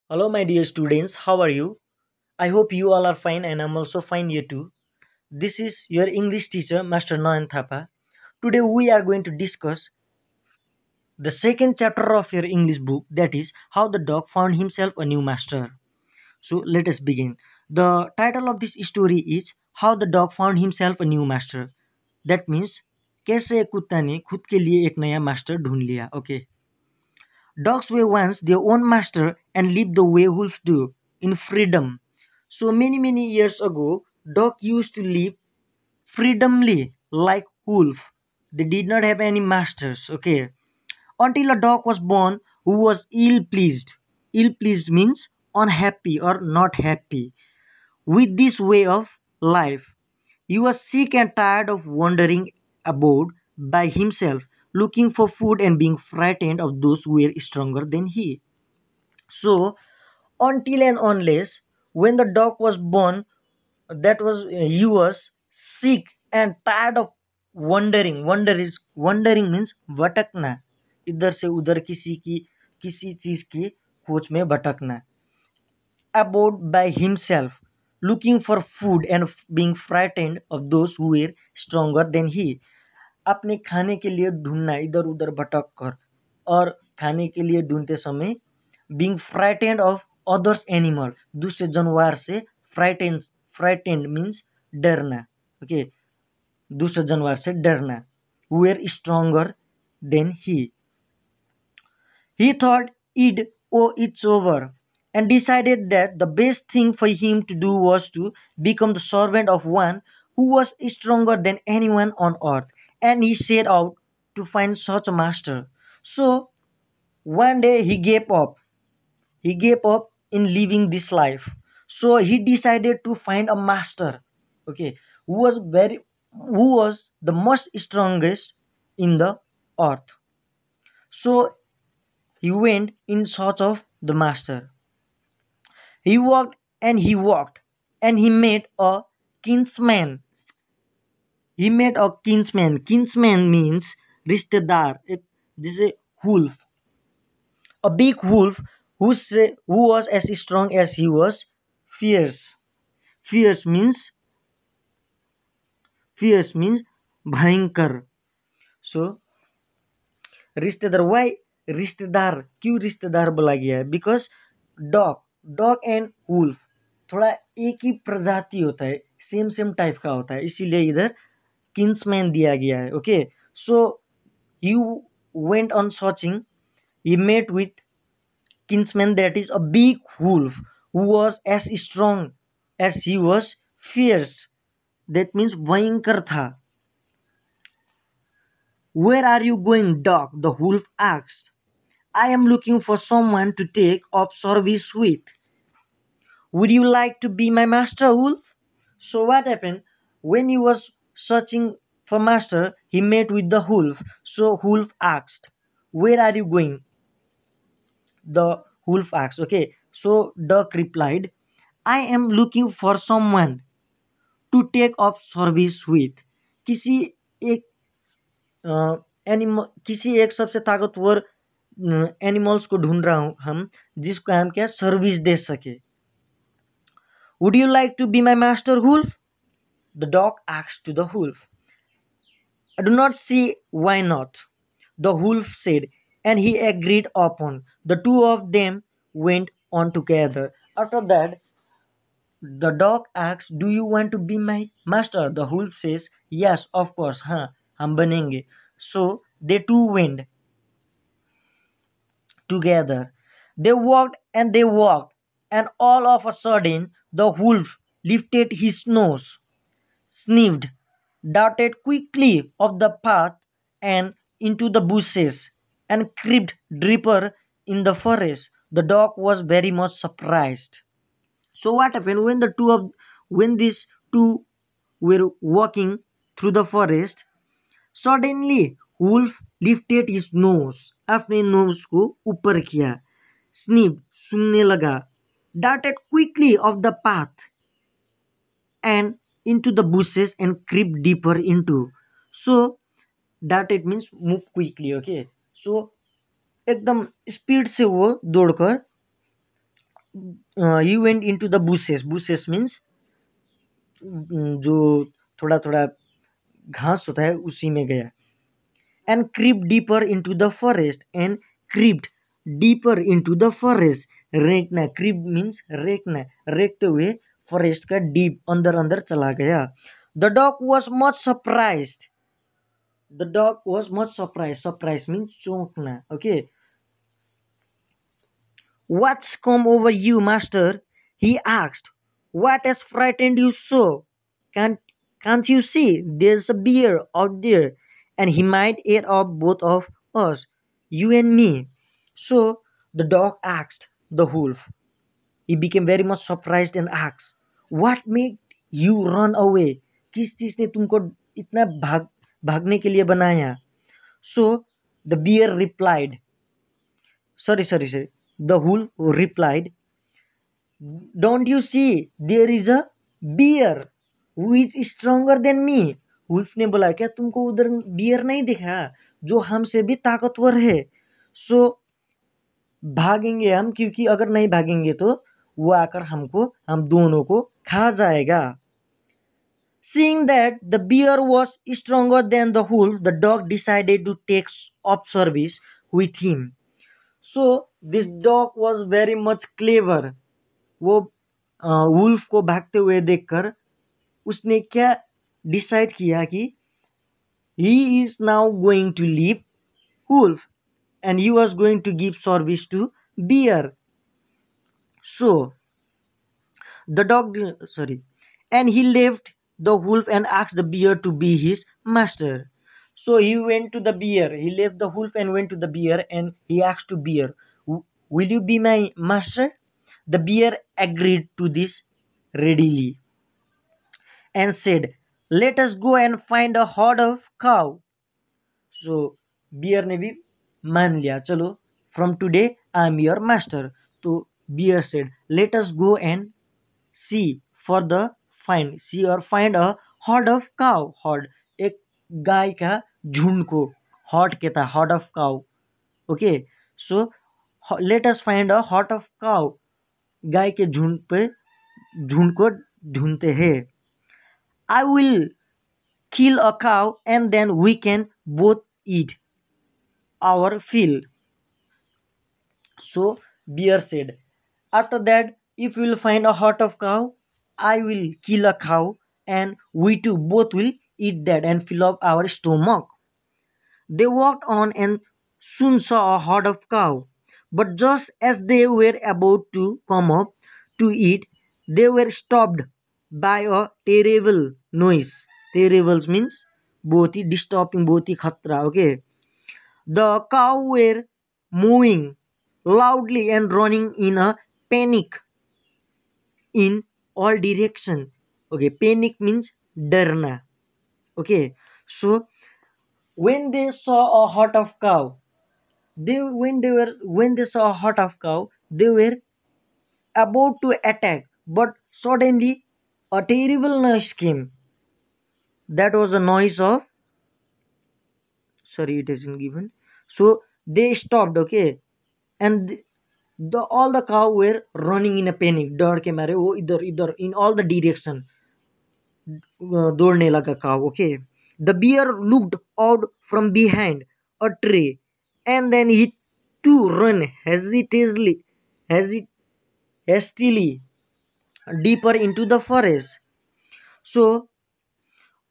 Hello, my dear students. How are you? I hope you all are fine, and I'm also fine here too. This is your English teacher, Master Noyan Thapa. Today, we are going to discuss the second chapter of your English book, that is, How the Dog Found Himself a New Master. So, let us begin. The title of this story is How the Dog Found Himself a New Master. That means, कैसे एक कुत्ता ने खुद के लिए एक नया master ढूंढ लिया. Okay. Dogs were once their own master and lived the way wolves do, in freedom. So many years ago, dogs used to live freedomly like wolf. They did not have any masters, okay? Until a dog was born who was ill-pleased. Ill-pleased means unhappy or not happy with this way of life. He was sick and tired of wandering about by himself, looking for food and being frightened of those who were stronger than he. So, until and unless when the dog was born, that was he was sick and tired of wandering means भटकना, इधर से उधर किसी चीज की खोज में भटकना. About by himself, looking for food and being frightened of those who were stronger than he. अपने खाने के लिए ढूंढना इधर उधर भटक कर, और खाने के लिए ढूंढते समय being frightened of others animal, दूसरे जानवर से. frightened means डरना. okay, दूसरे जानवर से डरना. who were stronger than he thought it's over and decided that the best thing for him to do was to become the servant of one who was stronger than anyone on earth, and he set out to find such a master. So one day he gave up. He gave up in living this life. So he decided to find a master, okay, who was the most strongest in the earth. So he went in search of the master. He walked and he walked, and he met a kinsman. He met a kinsman. Kinsman means rishtedar. This is a wolf. A big wolf who was as strong as he was fierce. Fierce means भयंकर. So रिश्तेदार, Y रिश्तेदार, क्यों रिश्तेदार बोला गया है? Because dog and wolf थोड़ा एक ही प्रजाति होता है, सेम टाइप का होता है, इसीलिए इधर किन्समैन दिया गया है. Okay, so you went on searching. He met with kinsman, that is a big wolf who was as strong as he was fierce. That means भयंकर था. Where are you going, dog? The wolf asked. I am looking for someone to take up service with. Would you like to be my master, wolf? So what happened? When he was searching for master, he met with the wolf. So wolf asked, where are you going? The wolf asked. Okay, so duck replied, I am looking for someone to take up service with. किसी एक किसी एक सबसे ताकतवर animals को ढूंढ रहा हूं हम, जिसको हम क्या सर्विस दे सके. Would you like to be my master wolf? The dog asked to the wolf. I do not see why not, the wolf said, and he agreed upon. The two of them went on together. After that, the dog asks, do you want to be my master? The wolf says, yes, of course. हाँ, हम बनेंगे. So they two went together. They walked, and all of a sudden the wolf lifted his nose, sniffed, darted quickly off the path and into the bushes, and crept deeper in the forest. The dog was very much surprised. So what happened when these two were walking through the forest? Suddenly wolf lifted his nose. अपने knows को ऊपर किया. Sniffed, सूंघने लगा. Darted quickly off the path and into the bushes and crept deeper into. So darted means move quickly. Okay, so एकदम speed से वो दौड़कर he went into the bushes. Bushes means जो थोड़ा थोड़ा घास होता है उसी में गया. And crept deeper into the forest. And crept deeper into the forest. रेंकना. creep means रेंकना. रेंकते हुए फॉरेस्ट का डीप अंदर अंदर चला गया. The dog was much surprised. The dog was much surprised. Surprise means चौंकना. Okay. What's come over you, master? He asked. What has frightened you so? Can't, can't you see there's a bear out there and he might eat up both of us, you and me? So the dog asked the wolf. He became very much surprised and asked, What made you run away? किस चीज ने तुमको इतना भागने के लिए बनाया? So the bear replied, sorry. The wolf replied, Don't you see there is a bear who is stronger than me? Wolf ने बोला क्या तुमको उधर बियर नहीं दिखा जो हमसे भी ताकतवर है? सो भागेंगे हम, क्योंकि अगर नहीं भागेंगे तो वो आकर हम दोनों को खा जाएगा. Seeing that the bear was stronger than the wolf, the dog decided to take up service with him. So this dog was very much clever. वो वुल्फ को भागते हुए देखकर उसने क्या डिसाइड किया कि he is now going to leave wolf and he was going to give service to bear. So the dog, and he left the wolf and asked the bear to be his master. So he went to the bear. He left the wolf and went to the bear and he asked to bear, will you be my master? The bear agreed to this readily and said, let us go and find a herd of cow. So bear ने भी मान लिया, चलो from today I am your master. तो bear said, let us go and see or find a herd of cow. herd एक गाय का झुंड को herd कहता है, herd of cow. Okay, so let us find a herd of cow. गाय के झुंड को ढूंढते हैं. I will kill a cow and then we can both eat our fill. So bear said, after that, if we will find a herd of cow, I will kill a cow and we two both will eat that and fill up our stomach. They walked on and soon saw a herd of cow. But just as they were about to come up to eat, they were stopped by a terrible noise. Terrible means बहुत ही disturbing, बहुत ही खतरा. Okay. The cow were moving loudly and running in a panic in all direction. Okay, panic means डरना. Okay, so when they saw a herd of cow, when they saw a herd of cow, they were about to attack, but suddenly a terrible noise came. That was a noise of, sorry, it isn't given. So they stopped. Okay, and all the cow were running in a panic. डर के मारे वो इधर इधर in all the direction दौड़ने लगा cow. Okay, the bear looked out from behind a tree and then he too ran hastily deeper into the forest. So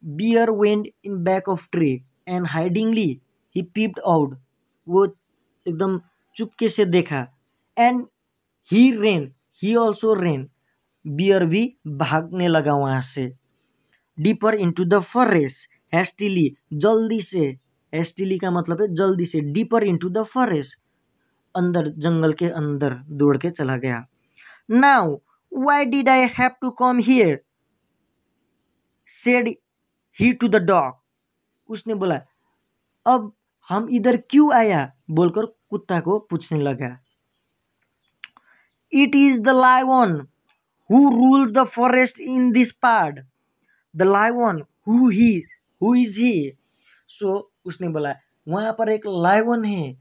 bear went in back of tree and hidingly he peeped out. वो एकदम चुपके से देखा. And he also ran. Bear भी भागने लगा वहां से. Deeper into the forest, hastily, जल्दी से. Hastily का मतलब है जल्दी से. Deeper into the forest, अंदर, जंगल के अंदर दौड़ के चला गया. Now, why did I have to come here? Said he to the dog. उसने बोला, अब हम इधर क्यों आया? बोलकर कुत्ता को पूछने लगा. It is the lion who rules the forest in this part. The lion, who is he? So उसने बोला वहां पर एक lion है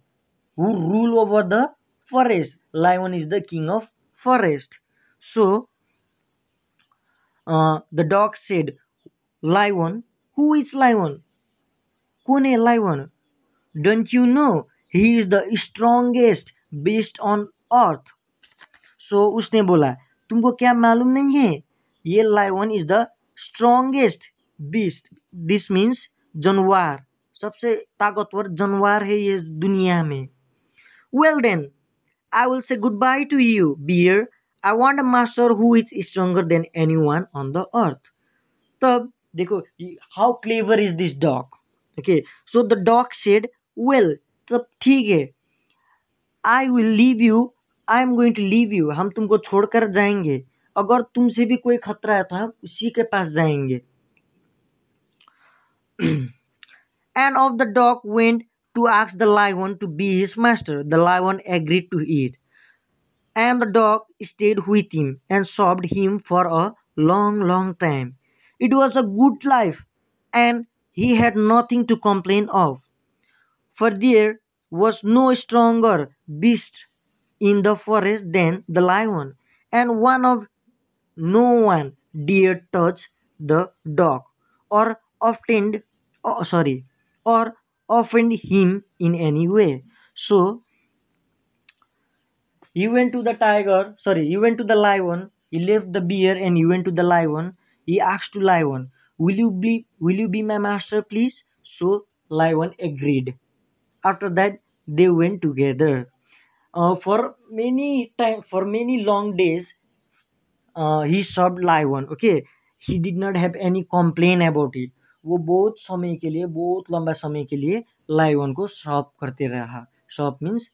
who rule over the forest. Lion is the king of forest. So the dog said, Lion, who is lion? कौन है lion? Don't you know he is the strongest beast on earth? So उसने बोला, तुमको क्या मालूम नहीं है, ये lion is the strongest beast. This means जानवर, सबसे ताकतवर जानवर है ये दुनिया में. Well then, I will say goodbye to you, bear. I want a master who is stronger than anyone on the earth. तब देखो, how clever is this dog? Okay, so the dog said, well, तब ठीक है, I will leave you. I am going to leave you. हम तुमको छोड़कर जाएंगे. अगर तुमसे भी कोई खतरा है तो हम उसी के पास जाएंगे. And of the dog went to ask the lion to be his master. The lion agreed to it. And the dog stayed with him and served him for a long, long time. It was a good life, and he had nothing to complain of, for there was no stronger beast in the forest than the lion, and no one dared touch the dog or or offend him in any way. So he went to the lion. He left the bear and he went to the lion. He asked to lion, will you be my master, please? So lion agreed. After that, they went together. For many long days, he served lion. Okay, he did not have any complaint about it. वो बहुत लंबा समय के लिए lion को सर्व करते रहा. सर्व means